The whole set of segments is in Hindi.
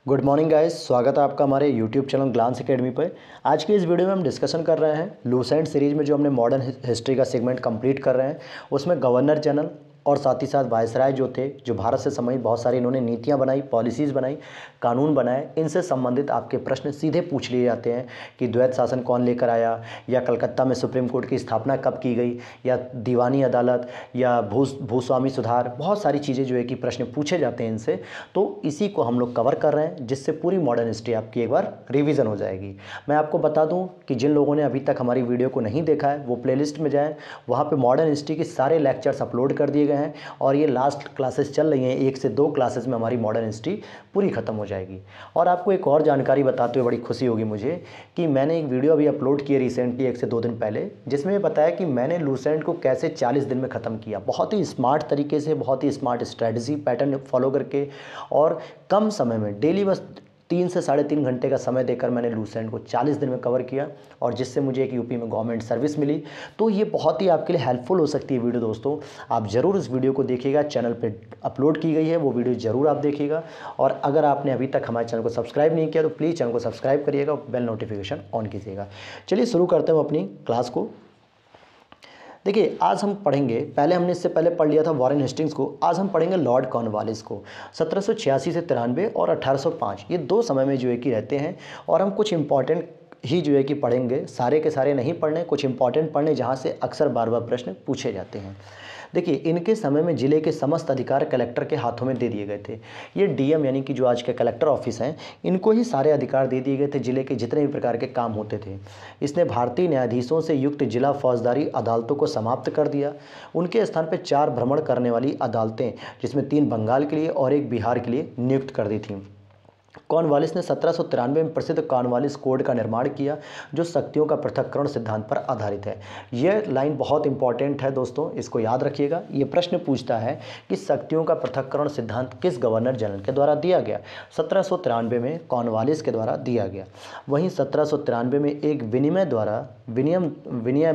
गुड मॉर्निंग गाइस, स्वागत है आपका हमारे यूट्यूब चैनल ग्लांस एकेडमी पर। आज की इस वीडियो में हम डिस्कशन कर रहे हैं लूसेंट सीरीज में जो हमने मॉडर्न हिस्ट्री का सेगमेंट कंप्लीट कर रहे हैं उसमें गवर्नर जनरल और साथ ही साथ वायसराय जो थे, जो भारत से संबंधित बहुत सारी इन्होंने नीतियां बनाई, पॉलिसीज़ बनाई, कानून बनाए, इनसे संबंधित आपके प्रश्न सीधे पूछ लिए जाते हैं कि द्वैत शासन कौन लेकर आया, या कलकत्ता में सुप्रीम कोर्ट की स्थापना कब की गई, या दीवानी अदालत, या भूस्वामी सुधार, बहुत सारी चीज़ें जो है कि प्रश्न पूछे जाते हैं इनसे। तो इसी को हम लोग कवर कर रहे हैं जिससे पूरी मॉडर्न हिस्ट्री आपकी एक बार रिवीजन हो जाएगी। मैं आपको बता दूं कि जिन लोगों ने अभी तक हमारी वीडियो को नहीं देखा है वो प्लेलिस्ट में जाएं, वहाँ पे मॉडर्न हिस्ट्री के सारे लेक्चर्स अपलोड कर दिए गए हैं और ये लास्ट क्लासेस चल रही हैं। 1 से 2 क्लासेस में हमारी मॉडर्न हिस्ट्री पूरी ख़त्म हो जाएगी। और आपको एक और जानकारी बताते हुए बड़ी खुशी होगी मुझे कि मैंने एक वीडियो अभी अपलोड की है रिसेंटली 1 से 2 दिन पहले, जिसमें बताया कि मैंने लूसेंट को कैसे 40 दिन में ख़त्म किया, बहुत ही स्मार्ट तरीके से, बहुत ही स्मार्ट स्ट्रेटजी पैटर्न फॉलो करके और कम समय में, डेली बस 3 से 3.5 घंटे का समय देकर मैंने लूसेंट को 40 दिन में कवर किया और जिससे मुझे एक यूपी में गवर्नमेंट सर्विस मिली। तो ये बहुत ही आपके लिए हेल्पफुल हो सकती है वीडियो दोस्तों। आप ज़रूर इस वीडियो को देखिएगा, चैनल पे अपलोड की गई है वो वीडियो ज़रूर आप देखिएगा। और अगर आपने अभी तक हमारे चैनल को सब्सक्राइब नहीं किया तो प्लीज़ चैनल को सब्सक्राइब करिएगा, बेल नोटिफिकेशन ऑन कीजिएगा। चलिए शुरू करते हैं अपनी क्लास को। देखिए, आज हम पढ़ेंगे, पहले हमने इससे पहले पढ़ लिया था वॉरेन हेस्टिंग्स को, आज हम पढ़ेंगे लॉर्ड कॉर्नवालिस को। 1786 से 93 और 1805, ये 2 समय में जो है कि रहते हैं। और हम कुछ इंपॉर्टेंट ही जो है कि पढ़ेंगे, सारे के सारे नहीं पढ़ने, कुछ इंपॉर्टेंट पढ़ने जहाँ से अक्सर बार बार प्रश्न पूछे जाते हैं। देखिए, इनके समय में जिले के समस्त अधिकार कलेक्टर के हाथों में दे दिए गए थे। ये डीएम यानी कि जो आज के कलेक्टर ऑफिस हैं, इनको ही सारे अधिकार दे दिए गए थे जिले के जितने भी प्रकार के काम होते थे। इसने भारतीय न्यायाधीशों से युक्त जिला फौजदारी अदालतों को समाप्त कर दिया। उनके स्थान पर 4 भ्रमण करने वाली अदालतें, जिसमें 3 बंगाल के लिए और 1 बिहार के लिए नियुक्त कर दी थी। कॉर्नवालिस ने 1793 में प्रसिद्ध कॉर्नवालिस कोड का निर्माण किया, जो शक्तियों का पृथक्करण सिद्धांत पर आधारित है। यह लाइन बहुत इंपॉर्टेंट है दोस्तों, इसको याद रखिएगा। ये प्रश्न पूछता है कि शक्तियों का पृथक्करण सिद्धांत किस गवर्नर जनरल के द्वारा दिया गया। 1793 में कॉर्नवालिस के द्वारा दिया गया। वहीं 1793 में एक विनियम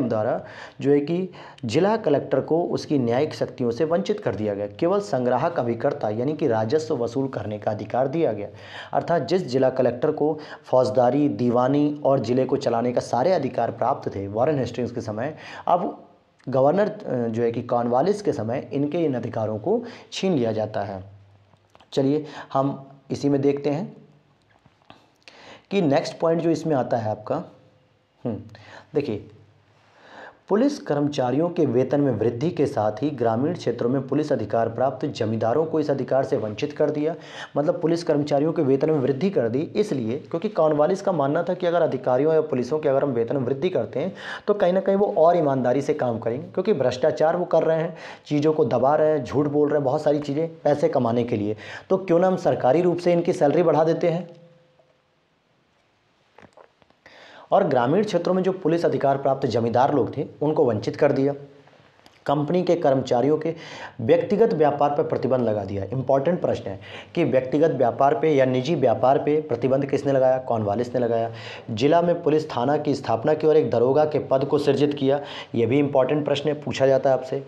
द्वारा जो है कि जिला कलेक्टर को उसकी न्यायिक शक्तियों से वंचित कर दिया गया। केवल संग्राहक अभिकर्ता यानी कि राजस्व वसूल करने का अधिकार दिया गया। अर्थात जिस जिला कलेक्टर को फौजदारी, दीवानी और जिले को चलाने का सारे अधिकार प्राप्त थे वॉरेन हेस्टिंग्स के समय, अब गवर्नर जो है कि कॉर्नवालिस के समय इनके इन अधिकारों को छीन लिया जाता है। चलिए हम इसी में देखते हैं कि नेक्स्ट पॉइंट जो इसमें आता है आपका, देखिए, पुलिस कर्मचारियों के वेतन में वृद्धि के साथ ही ग्रामीण क्षेत्रों में पुलिस अधिकार प्राप्त जमींदारों को इस अधिकार से वंचित कर दिया। मतलब पुलिस कर्मचारियों के वेतन में वृद्धि कर दी, इसलिए क्योंकि कॉर्नवालिस का मानना था कि अगर अधिकारियों या पुलिसों के अगर हम वेतन में वृद्धि करते हैं तो कहीं ना कहीं वो और ईमानदारी से काम करेंगे, क्योंकि भ्रष्टाचार वो कर रहे हैं, चीज़ों को दबा रहे हैं, झूठ बोल रहे हैं, बहुत सारी चीज़ें पैसे कमाने के लिए। तो क्यों ना हम सरकारी रूप से इनकी सैलरी बढ़ा देते हैं। और ग्रामीण क्षेत्रों में जो पुलिस अधिकार प्राप्त जमींदार लोग थे उनको वंचित कर दिया। कंपनी के कर्मचारियों के व्यक्तिगत व्यापार पर प्रतिबंध लगा दिया। इंपॉर्टेंट प्रश्न है कि व्यक्तिगत व्यापार पे या निजी व्यापार पे प्रतिबंध किसने लगाया? कॉर्नवालिस ने लगाया। जिला में पुलिस थाना की स्थापना की और एक दरोगा के पद को सृजित किया। यह भी इंपॉर्टेंट प्रश्न है, पूछा जाता है आपसे।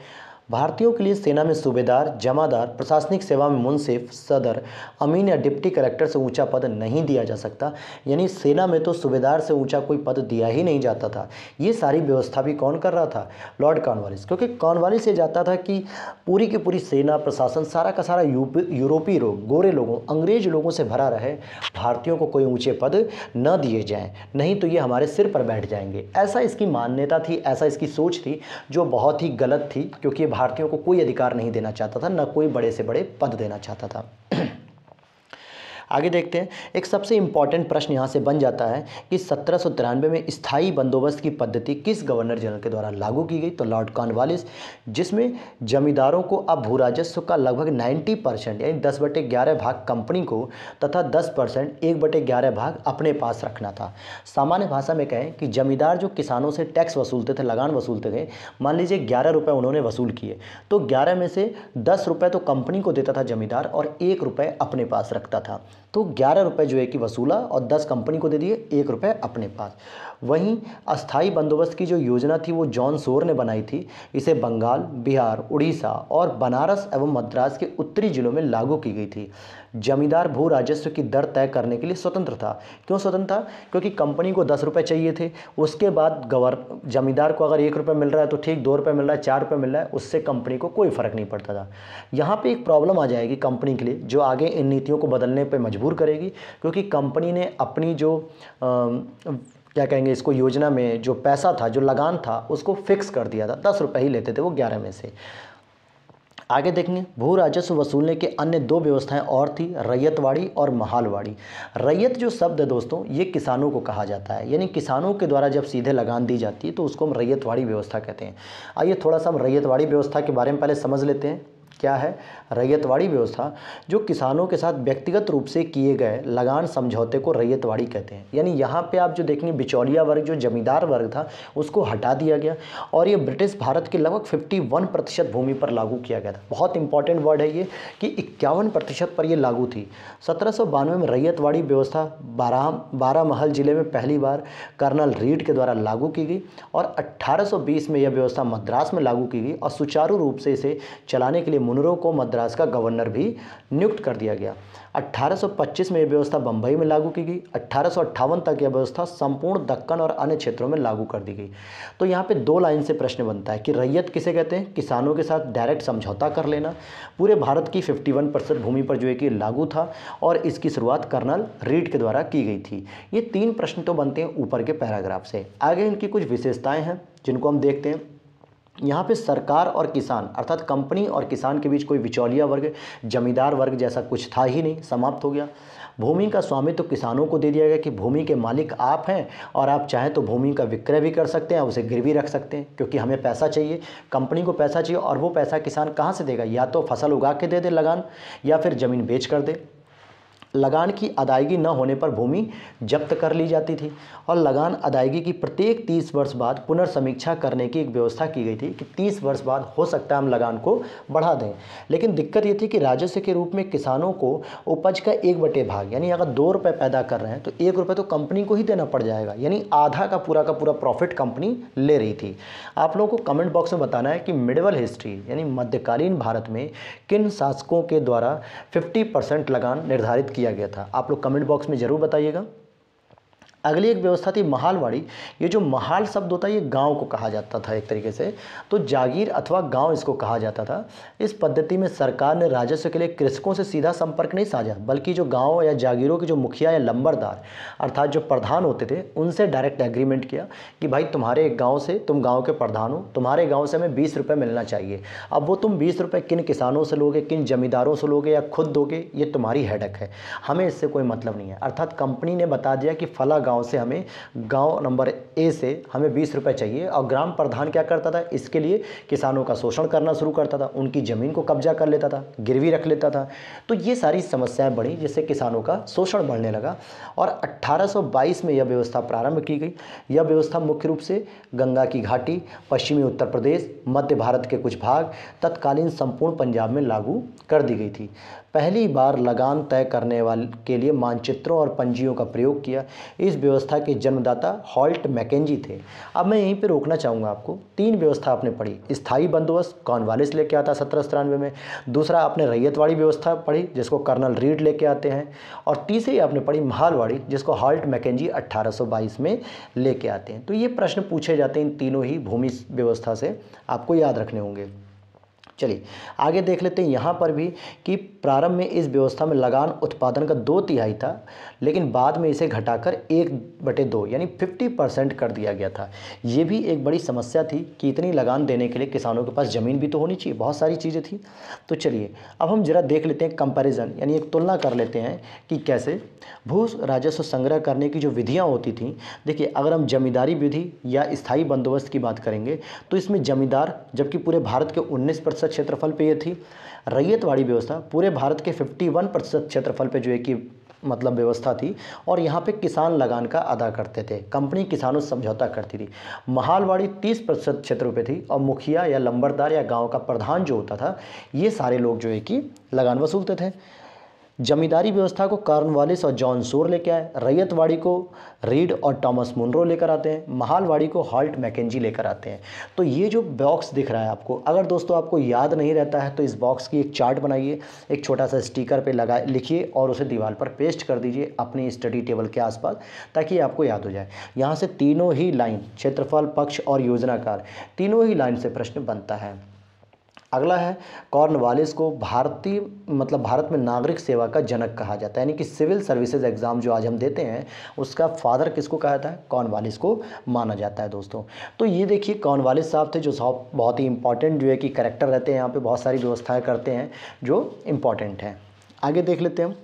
भारतीयों के लिए सेना में सूबेदार, जमादार, प्रशासनिक सेवा में मुंसिफ, सदर, अमीन या डिप्टी कलेक्टर से ऊंचा पद नहीं दिया जा सकता। यानी सेना में तो सूबेदार से ऊंचा कोई पद दिया ही नहीं जाता था। ये सारी व्यवस्था भी कौन कर रहा था? Lord Cornwallis. क्योंकि कॉर्नवालिस ये जाता था कि पूरी की पूरी सेना, प्रशासन, सारा का सारा यूरोपीय लोग, गोरे लोगों, अंग्रेज लोगों से भरा रहे, भारतीयों को कोई ऊँचे पद न दिए जाएँ, नहीं तो ये हमारे सिर पर बैठ जाएंगे। ऐसा इसकी मान्यता थी, ऐसा इसकी सोच थी, जो बहुत ही गलत थी, क्योंकि भारतीयों को कोई अधिकार नहीं देना चाहता था, न कोई बड़े से बड़े पद देना चाहता था। आगे देखते हैं, एक सबसे इंपॉर्टेंट प्रश्न यहाँ से बन जाता है कि 1793 में स्थायी बंदोबस्त की पद्धति किस गवर्नर जनरल के द्वारा लागू की गई? तो लॉर्ड कॉर्नवालिस, जिसमें जमींदारों को अब भू राजस्व का लगभग 90% यानी 10/11 भाग कंपनी को तथा 10% 1/11 भाग अपने पास रखना था। सामान्य भाषा में कहें कि जमींदार जो किसानों से टैक्स वसूलते थे, लगान वसूलते थे, मान लीजिए 11 रुपये उन्होंने वसूल किए, तो 11 में से 10 रुपये तो कंपनी को देता था जमींदार और 1 रुपये अपने पास रखता था। तो 11 रुपये जो है कि वसूला और 10 कंपनी को दे दिए, 1 रुपये अपने पास। वहीं अस्थाई बंदोबस्त की जो योजना थी वो जॉन सोर ने बनाई थी। इसे बंगाल, बिहार, उड़ीसा और बनारस एवं मद्रास के उत्तरी जिलों में लागू की गई थी। जमींदार भू राजस्व की दर तय करने के लिए स्वतंत्र था। क्यों स्वतंत्र था? क्योंकि कंपनी को 10 रुपये चाहिए थे, उसके बाद जमींदार को अगर 1 रुपये मिल रहा है तो ठीक, 2 रुपये मिल रहा है, 4 रुपये मिल रहा है, उससे कंपनी को कोई फ़र्क नहीं पड़ता था। यहाँ पे एक प्रॉब्लम आ जाएगी कंपनी के लिए, जो आगे इन नीतियों को बदलने पर मजबूर करेगी, क्योंकि कंपनी ने अपनी जो क्या कहेंगे इसको, योजना में जो पैसा था, जो लगान था, उसको फिक्स कर दिया था। 10 रुपये ही लेते थे वो 11 में से। आगे देखेंगे, भू राजस्व वसूलने के अन्य 2 व्यवस्थाएं और थी, रैयतवाड़ी और महालवाड़ी। रैयत जो शब्द है दोस्तों, ये किसानों को कहा जाता है, यानी किसानों के द्वारा जब सीधे लगान दी जाती है तो उसको हम रैयतवाड़ी व्यवस्था कहते हैं। आइए थोड़ा सा हम रैयतवाड़ी व्यवस्था के बारे में पहले समझ लेते हैं। क्या है रैयतवाड़ी व्यवस्था? जो किसानों के साथ व्यक्तिगत रूप से किए गए लगान समझौते को रैयतवाड़ी कहते हैं। यानी यहाँ पे आप जो देखेंगे, बिचौलिया वर्ग, जो जमींदार वर्ग था, उसको हटा दिया गया और ये ब्रिटिश भारत के लगभग 51% भूमि पर लागू किया गया था। बहुत इंपॉर्टेंट वर्ड है ये कि 51% पर ये लागू थी। 1792 में रैयतवाड़ी व्यवस्था बारामहल जिले में पहली बार कर्नल रीड के द्वारा लागू की गई और 1820 में यह व्यवस्था मद्रास में लागू की गई और सुचारू रूप से इसे चलाने के लिए मुनरो को मद्रास का गवर्नर भी नियुक्त कर दिया गया। 1825 में यह व्यवस्था बंबई में लागू की गई। 1858 तक यह व्यवस्था संपूर्ण दक्कन और अन्य क्षेत्रों में लागू कर दी गई। तो यहाँ पे 2 लाइन से प्रश्न बनता है कि रैयत किसे कहते हैं? किसानों के साथ डायरेक्ट समझौता कर लेना। पूरे भारत की 51% भूमि पर जो है कि लागू था और इसकी शुरुआत कर्नल रीड के द्वारा की गई थी। ये 3 प्रश्न तो बनते हैं ऊपर के पैराग्राफ से। आगे इनकी कुछ विशेषताएं हैं जिनको हम देखते हैं। यहाँ पे सरकार और किसान, अर्थात कंपनी और किसान के बीच कोई बिचौलिया वर्ग, जमींदार वर्ग जैसा कुछ था ही नहीं, समाप्त हो गया। भूमि का स्वामित्व तो किसानों को दे दिया गया कि भूमि के मालिक आप हैं और आप चाहें तो भूमि का विक्रय भी कर सकते हैं, उसे गिरवी रख सकते हैं, क्योंकि हमें पैसा चाहिए, कंपनी को पैसा चाहिए। और वो पैसा किसान कहाँ से देगा? या तो फसल उगा के दे दे लगान, या फिर ज़मीन बेच कर दे। लगान की अदायगी न होने पर भूमि जब्त कर ली जाती थी और लगान अदायगी की प्रत्येक 30 वर्ष बाद पुनर्समीक्षा करने की एक व्यवस्था की गई थी कि 30 वर्ष बाद हो सकता है हम लगान को बढ़ा दें। लेकिन दिक्कत ये थी कि राजस्व के रूप में किसानों को उपज का 1/8 भाग, यानी अगर 2 रुपये पैदा कर रहे हैं तो 1 रुपये तो कंपनी को ही देना पड़ जाएगा, यानी आधा का पूरा प्रॉफिट कंपनी ले रही थी। आप लोगों को कमेंट बॉक्स में बताना है कि मिडिवल हिस्ट्री यानी मध्यकालीन भारत में किन शासकों के द्वारा 50% लगान निर्धारित किया गया था। आप लोग कमेंट बॉक्स में जरूर बताइएगा। अगली एक व्यवस्था थी महालवाड़ी। ये जो महाल शब्द होता है ये गांव को कहा जाता था एक तरीके से, तो जागीर अथवा गांव इसको कहा जाता था। इस पद्धति में सरकार ने राजस्व के लिए कृषकों से सीधा संपर्क नहीं साझा, बल्कि जो गांव या जागीरों के जो मुखिया या लंबरदार अर्थात जो प्रधान होते थे उनसे डायरेक्ट एग्रीमेंट किया कि भाई तुम्हारे गाँव से, तुम गाँव के प्रधान हो, तुम्हारे गाँव से हमें 20 रुपये मिलना चाहिए। अब वो तुम 20 रुपये किन किसानों से लोगे, किन जमींदारों से लोगे या खुद दोगे, ये तुम्हारी हेडक है, हमें इससे कोई मतलब नहीं है। अर्थात कंपनी ने बता दिया कि फला गाँव से हमें, गांव नंबर ए से हमें 20 रुपये चाहिए और ग्राम प्रधान क्या करता था? इसके लिए किसानों का शोषण करना शुरू करता था, उनकी ज़मीन को कब्जा कर लेता था, गिरवी रख लेता था। तो ये सारी समस्याएं बढ़ी जिससे किसानों का शोषण बढ़ने लगा और 1822 में यह व्यवस्था प्रारंभ की गई। यह व्यवस्था मुख्य रूप से गंगा की घाटी, पश्चिमी उत्तर प्रदेश, मध्य भारत के कुछ भाग, तत्कालीन संपूर्ण पंजाब में लागू कर दी गई थी। पहली बार लगान तय करने वाले के लिए मानचित्रों और पंजियों का प्रयोग किया। इस व्यवस्था के जन्मदाता हॉल्ट मैकेंजी थे। अब मैं यहीं पे रोकना चाहूँगा आपको। 3 व्यवस्था आपने पढ़ी। स्थायी बंदोबस्त कॉर्नवालिस लेके आता 1793 में, दूसरा आपने रैयतवाड़ी व्यवस्था पढ़ी जिसको कर्नल रीड लेके आते हैं, और तीसरी आपने पढ़ी महालवाड़ी जिसको हॉल्ट मैकेंजी 1822 में लेके आते हैं। तो ये प्रश्न पूछे जाते हैं इन तीनों ही भूमि व्यवस्था से, आपको याद रखने होंगे। चलिए आगे देख लेते हैं यहाँ पर भी कि प्रारंभ में इस व्यवस्था में लगान उत्पादन का 2/3 था, लेकिन बाद में इसे घटाकर 1/2 यानी 50% कर दिया गया था। ये भी एक बड़ी समस्या थी कि इतनी लगान देने के लिए किसानों के पास ज़मीन भी तो होनी चाहिए, बहुत सारी चीज़ें थी। तो चलिए अब हम जरा देख लेते हैं कंपैरिजन, यानी एक तुलना कर लेते हैं कि कैसे भू राजस्व संग्रह करने की जो विधियाँ होती थी। देखिए अगर हम जमींदारी विधि या स्थायी बंदोबस्त की बात करेंगे तो इसमें जमींदार, जबकि पूरे भारत के 19% क्षेत्रफल पे ये थी। रैयतवाड़ी व्यवस्था पूरे भारत के 51% क्षेत्रफल पे जो है कि मतलब व्यवस्था थी और यहाँ पे किसान लगान का अदा करते थे, कंपनी किसानों से समझौता करती थी। महालवाड़ी 30% क्षेत्र पे थी और मुखिया या लंबरदार या गांव का प्रधान जो होता था ये सारे लोग जो है कि लगान वसूलते थे। जमींदारी व्यवस्था को कॉर्नवालिस और जॉन सोर लेके आए, रैयतवाड़ी को रीड और टॉमस मुनरो लेकर आते हैं, महालवाड़ी को हॉल्ट मैकेंजी लेकर आते हैं। तो ये जो बॉक्स दिख रहा है आपको, अगर दोस्तों आपको याद नहीं रहता है तो इस बॉक्स की एक चार्ट बनाइए, एक छोटा सा स्टिकर पे लगा लिखिए और उसे दीवार पर पेस्ट कर दीजिए अपनी स्टडी टेबल के आसपास, ताकि आपको याद हो जाए। यहाँ से तीनों ही लाइन, क्षेत्रफल, पक्ष और योजनाकार, तीनों ही लाइन से प्रश्न बनता है। अगला है, कॉर्नवालिस को भारत में नागरिक सेवा का जनक कहा जाता है, यानी कि सिविल सर्विसेज एग्जाम जो आज हम देते हैं उसका फादर किसको कहा जाता है? कॉर्नवालिस को माना जाता है दोस्तों। तो ये देखिए कॉर्नवालिस साहब थे जो बहुत ही इंपॉर्टेंट जो है कि करेक्टर रहते हैं, यहाँ पे बहुत सारी व्यवस्थाएं करते हैं जो इम्पॉर्टेंट हैं। आगे देख लेते हैं हम।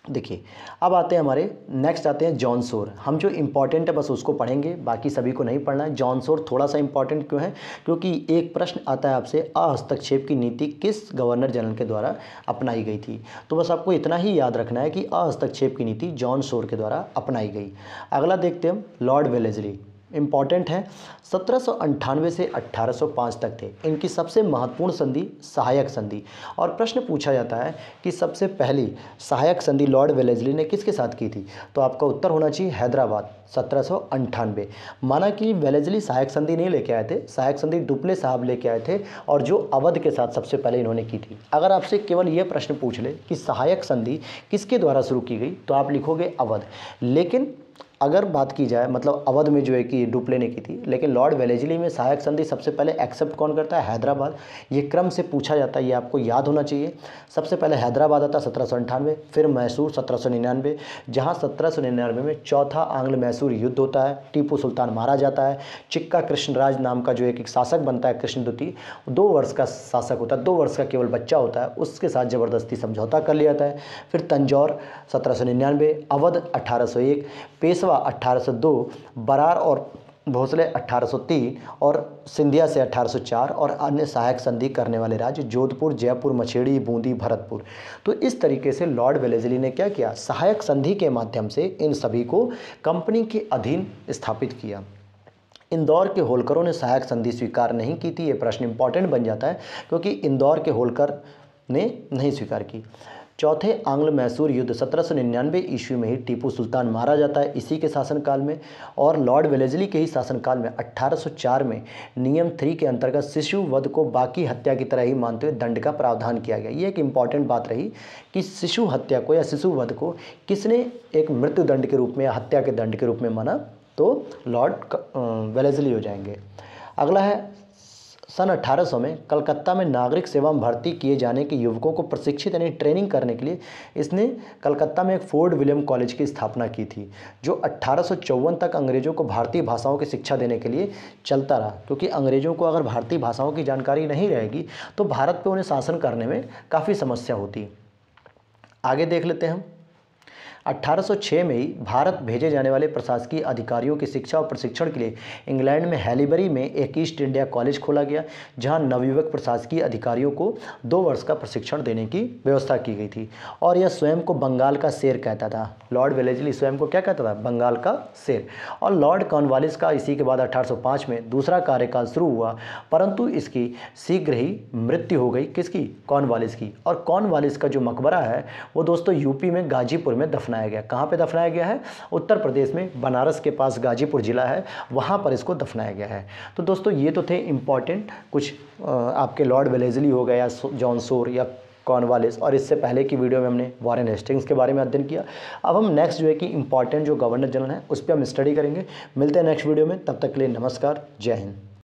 देखिए अब आते हैं हमारे नेक्स्ट आते हैं जॉन सोर। हम जो इम्पॉर्टेंट है बस उसको पढ़ेंगे, बाकी सभी को नहीं पढ़ना है। जॉन सोर थोड़ा सा इम्पॉर्टेंट क्यों है? क्योंकि एक प्रश्न आता है आपसे, अहस्तक्षेप की नीति किस गवर्नर जनरल के द्वारा अपनाई गई थी? तो बस आपको इतना ही याद रखना है कि अहस्तक्षेप की नीति जॉन सोर के द्वारा अपनाई गई। अगला देखते हैं हम, लॉर्ड वेलेस्ली इम्पॉर्टेंट है, 1798 से 1805 तक थे। इनकी सबसे महत्वपूर्ण संधि सहायक संधि, और प्रश्न पूछा जाता है कि सबसे पहली सहायक संधि लॉर्ड वेलेस्ली ने किसके साथ की थी? तो आपका उत्तर होना चाहिए हैदराबाद, 1798। माना कि वेलेस्ली सहायक संधि नहीं लेके आए थे, सहायक संधि डुप्ले साहब लेके आए थे, और जो अवध के साथ सबसे पहले इन्होंने की थी। अगर आपसे केवल यह प्रश्न पूछ ले कि सहायक संधि किसके द्वारा शुरू की गई, तो आप लिखोगे अवध। लेकिन अगर बात की जाए, मतलब अवध में जो है कि डुप्ले ने की थी, लेकिन लॉर्ड वेलेस्ली में सहायक संधि सबसे पहले एक्सेप्ट कौन करता है? हैदराबाद। ये क्रम से पूछा जाता है, ये आपको याद होना चाहिए। सबसे पहले हैदराबाद आता 1798, फिर मैसूर 1799, जहां 1799 में चौथा आंग्ल मैसूर युद्ध होता है, टीपू सुल्तान मारा जाता है, चिक्का कृष्णराज नाम का जो एक शासक बनता है, कृष्णद्वितीय, 2 वर्ष का शासक होता है, 2 वर्ष का केवल बच्चा होता है, उसके साथ ज़बरदस्ती समझौता कर लिया जाता है। फिर तंजौर 1799, अवध 1801, पेशवा 1802, बरार और भोसले 1803 और सिंधिया से 1804, और अन्य सहायक संधि करने वाले राज्य जोधपुर, जयपुर, मछेड़ी, बूंदी, भरतपुर। तो इस तरीके से लॉर्ड वेलेस्ली ने क्या किया? सहायक संधि के माध्यम से इन सभी को कंपनी के अधीन स्थापित किया। इंदौर के होलकरों ने सहायक संधि स्वीकार नहीं की थी। ये प्रश्न इंपॉर्टेंट बन जाता है क्योंकि इंदौर के होलकर ने नहीं स्वीकार की। चौथे आंग्ल मैसूर युद्ध 1799 ईस्वी में ही टीपू सुल्तान मारा जाता है, इसी के शासनकाल में। और लॉर्ड वेलेस्ली के ही शासनकाल में 1804 में नियम 3 के अंतर्गत शिशु वध को बाकी हत्या की तरह ही मानते हुए दंड का प्रावधान किया गया। ये एक इंपॉर्टेंट बात रही कि शिशु हत्या को या शिशु वध को किसने एक मृत्यु दंड के रूप में या हत्या के दंड के रूप में माना? तो लॉर्ड वेलेस्ली हो जाएंगे। अगला है, सन 1800 में कलकत्ता में नागरिक सेवा में भर्ती किए जाने के युवकों को प्रशिक्षित यानी ट्रेनिंग करने के लिए इसने कलकत्ता में एक फोर्ट विलियम कॉलेज की स्थापना की थी, जो 1854 तक अंग्रेज़ों को भारतीय भाषाओं की शिक्षा देने के लिए चलता रहा। क्योंकि अंग्रेज़ों को अगर भारतीय भाषाओं की जानकारी नहीं रहेगी तो भारत पर उन्हें शासन करने में काफ़ी समस्या होती। आगे देख लेते हैं हम। 1806 में ही भारत भेजे जाने वाले प्रशासकीय अधिकारियों की शिक्षा और प्रशिक्षण के लिए इंग्लैंड में हैलीबरी में एक ईस्ट इंडिया कॉलेज खोला गया, जहां नवयुवक प्रशासकीय अधिकारियों को 2 वर्ष का प्रशिक्षण देने की व्यवस्था की गई थी। और यह स्वयं को बंगाल का शेर कहता था। लॉर्ड वेलेस्ली स्वयं को क्या कहता था? बंगाल का शेर। और लॉर्ड कॉर्नवालिस का इसी के बाद 1805 में दूसरा कार्यकाल शुरू हुआ, परंतु इसकी शीघ्र ही मृत्यु हो गई। किसकी? कॉर्नवालिस की। और कॉर्नवालिस का जो मकबरा है वो दोस्तों यूपी में गाजीपुर में दफनाया गया। कहाँ पे दफनाया गया है? उत्तर प्रदेश में बनारस के पास गाजीपुर जिला है, वहाँ पर इसको दफनाया गया है। तो दोस्तों ये तो थे इम्पॉर्टेंट कुछ आपके लॉर्ड वेलेस्ली हो गया, जॉन सोर या कॉर्नवालिस, और इससे पहले की वीडियो में हमने वॉरेन हेस्टिंग्स के बारे में अध्ययन किया। अब हम नेक्स्ट जो है कि इंपॉर्टेंट जो गवर्नर जनरल है उस पर हम स्टडी करेंगे। मिलते हैं नेक्स्ट वीडियो में, तब तक के लिए नमस्कार, जय हिंद।